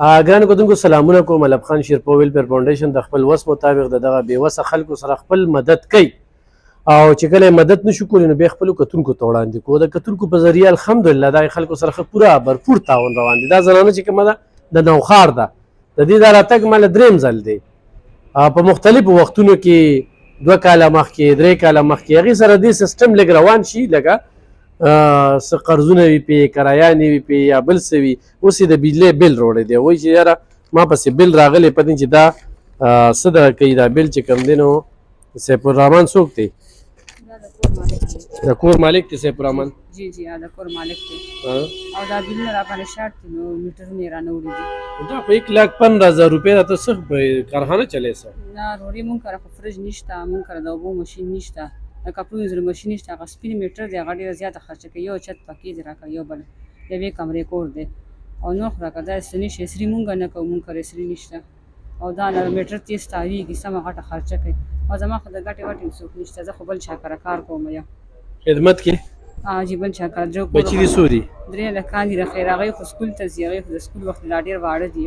ګرانو کتونکو سلامونه کوم. ملب خان شیرپور ویلفیر فاونډیشن د خپل وس مطابق د دغه بېوسه خلکو سره خپل مدد کوي او چې کله مدد نشو کولی نو بیا خپلو کتونکو ته وړاندې کوو. د کتونکو په ذریعه الحمدلله دا خلکو سره ښه پوره برپور تعاون روان دي. دا زنانه چې کومه ده د نوښار ده، د دې دا راتګ ماله درېیم ځل دی. په مختلفو وختونو کې 2 کاله مخکې 3 کاله مخکې هغې سره دې سیسټم لږ روان شي، لکه څه قرضونه وي پې، کرایانې وي پې، یا بل څه وي. اوس یې د بجلۍ بل روړی دی، وایي چې یاره ما پسې بل راغلی پدې چې دا څه دغه کوي، دا بل چې کوم دی نو سیف الرحمن څوک دی؟ د کور مالک دی سیف الرحمن. جی جی دا کور مالک دی او دا بلونه را باندې شارټ دي نو میټرونه یې رانه وړي دي. دا خو 1,15,000 روپۍ دا ته څه کارخانه چلی څه؟ نه روړې مونږ کره خو فرج نشته، مونږ کره د اوبو ماشین نشته، د کپړو وینځلو ماشین نشته. هغه سپین میټر دی، هغه ډېره زیاته خرچه کوي. یو چت پکې دی راکړه، یو بل یوې کمرې کور دی او نور خو راکړه. دا څه نشي اسري مونږ نه کوو، مونږ کره اسري نشته او دا میټر تیز تاویږي، سمه غټه خرچه کوي او زما خو د ګټې وټې څوک نشته. زه خو بل چا کره کار کوم یا خدمت کې جی بل چا کار جو بچي دي څو دي؟ 3 هلکان دي. د خیر هغوی خو سکول ته ځي، هغوی خو د سکول وخت لا ډېر واړه دي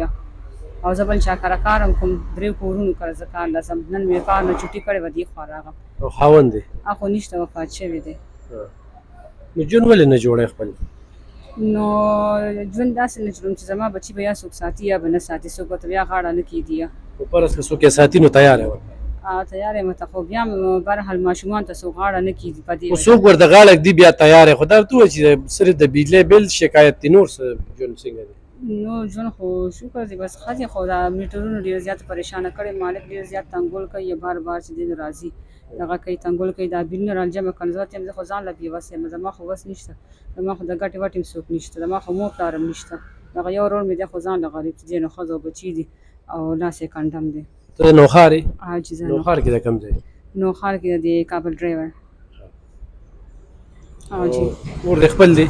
او زه بل چا کره کار هم کوم. 3 کورونو کره زه کار لازم. نن مې کار نه چوټي کړې وه، دې خوا راغم. او خاوند دی؟ خو نشته، وفات شوی دی. نو ژوند ولې نه جوړی خپل؟ نو ژوند داسې نه جوړوم چې زما بچي به یا څوک ساتي یا به نه ساتي، څوک ورته بیا غاړه نه کېږي. خو فرض که څوک یې ساتي نو تیار یې ورته؟ تیار یم ورته، خو بیا هم بهرحال ماشومانو ته څوک غاړه نه کېږي په دې. خو څوک ورته غاړه ږدي بیا تیار یې. خو دا ورته ووایه چې صرف د بجلۍ بل شکایت دی، نور څه ژوند څنګه دی؟ نو ژوند خو شکر دی، بس ښځې خو دا میټرونو ډېر زیات پریشانه کړی. مالک ډېر زیات تنګول کوي، بار بار چې دی نو راځي دغه کوي، تنګول کوي. دا بلونه رالجمع کړم. زه ورته یم زه خو ځان له بېوسه یم، زما خو وس نشته، زما خو د ګټې وټې هم څوک نشته، زما خو مور پلار هم نشته. دغه یو ورور مې دی خو ځان له غریب دی نو ښځه او بچي دي او لاس یې کنډم دی. ته نوښار یې؟ جی زه نوښار کې د کوم ځای؟ نوښار کې د کابل ډرایور. جی کور دې خپل دی؟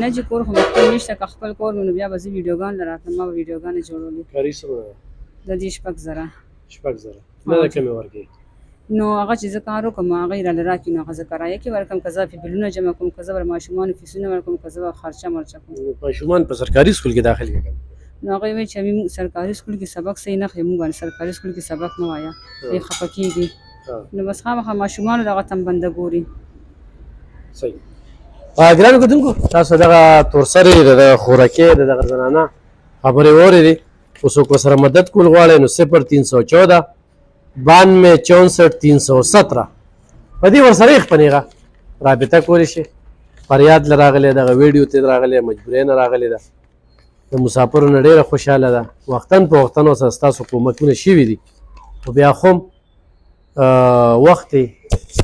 نه جی کور خو مې خپل نشته. که خپل کور مې نو بیا به زه ویډیوګان له راتلم، ما به ویډیوګانې جوړولې. کاري څومره ده؟ د دې 6,000. 6,000 نه د کمې ورکوي؟ نو هغه چې زه کار وکړم هغه یې راله راکړي نو هغه زه کرایه کې ورکړم، که زه بلونه جمع کوم، که زه به ماشومانو فیسونه ورکړم، که زه به خرچه مرچه کوم. ماشومان په سرکاري سکول کې داخل کړل؟ نو هغوی وایي چې موږ سرکاري سکول کې سبق صحیح نه ښیي، موږ باندې سرکاري سکول کې سبق مه وایه، دوی خفه کېږي. نو بس خامخا ماشومانو دغه تنبنده ګوري. صحیح. ګرانو کتونکو تاسو دغه تورسرې د دغه خوراکۍ د دغه زنانه خبرې واورېدې. که څوک ورسره مدد کول غواړئ نو 0314 92 64 317 په دې ورسره یې خپنېغه رابطه کولی شي. فریاد له راغلی، دغه ویډیو ته راغلی، مجبورۍ نه راغلی ده. د مسافرو نه ډېره خوشحاله ده. وختن په وختن ورسره ستاسو کومکونه شوي دي، خو بیا خو وخت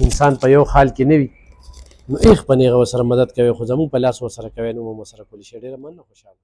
انسان په یو حال کې نه وي نو ایخ پنېغه ورسره مدد کوي، خو زموږ په لاس ورسره کوي نو مو ورسره کولی شي. ډېره مننه، خوشحاله